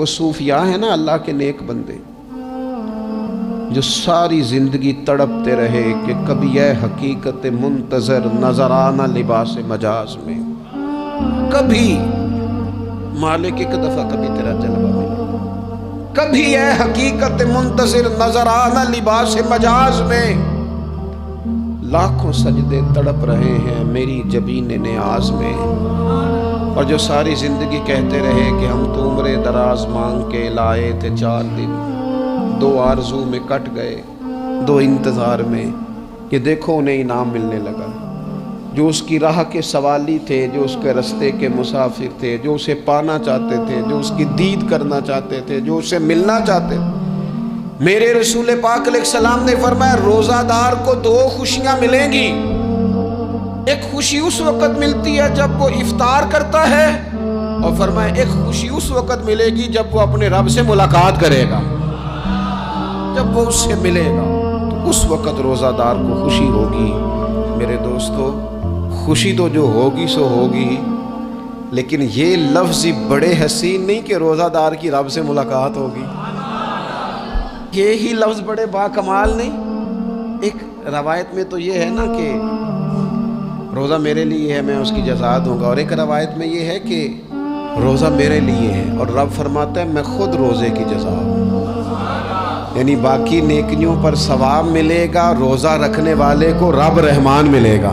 وہ صوفیاء ہیں نا اللہ کے نیک بندے جو ساری زندگی تڑپتے رہے کہ کبھی اے حقیقت منتظر نظر آنا لباس مجاز میں، کبھی مالک ایک دفعہ کبھی تیرا جلوہ ملے، کبھی اے حقیقت منتظر نظر آنا لباس مجاز میں، لاکھوں سجدے تڑپ رہے ہیں میری جبین نیاز میں، اور جو ساری زندگی کہتے رہے کہ ہم تو عمر دراز مانگ کے لائے تھے 4 دن، 2 آرزو میں کٹ گئے 2 انتظار میں، یہ دیکھو انہیں انعام ملنے لگا۔ جو اس کی راہ کے سوالی تھے، جو اس کے رستے کے مسافر تھے، جو اسے پانا چاہتے تھے، جو اس کی دید کرنا چاہتے تھے، جو اسے ملنا چاہتے تھے، میرے رسول پاک علیہ السلام نے فرمایا روزہ دار کو 2 خوشیاں ملیں گی۔ ایک خوشی اس وقت ملتی ہے جب وہ افطار کرتا ہے، اور فرمایا ایک خوشی اس وقت ملے گی جب وہ اپنے رب سے ملاقات کرے گا، جب وہ اس سے ملے گا تو اس وقت روزہ دار کو خوشی ہوگی۔ میرے دوستو، خوشی تو جو ہوگی سو ہوگی، لیکن یہ لفظ بڑے حسین نہیں کہ روزہ دار کی رب سے ملاقات ہوگی، یہی لفظ بڑے با کمال نہیں۔ ایک روایت میں تو یہ ہے نا کہ روزہ میرے لیے ہے، میں اس کی جزا دوں گا، اور ایک روایت میں یہ ہے کہ روزہ میرے لیے ہے اور رب فرماتا ہے میں خود روزے کی جزا ہوں، یعنی باقی نیکیوں پر ثواب ملے گا، روزہ رکھنے والے کو رب رحمان ملے گا۔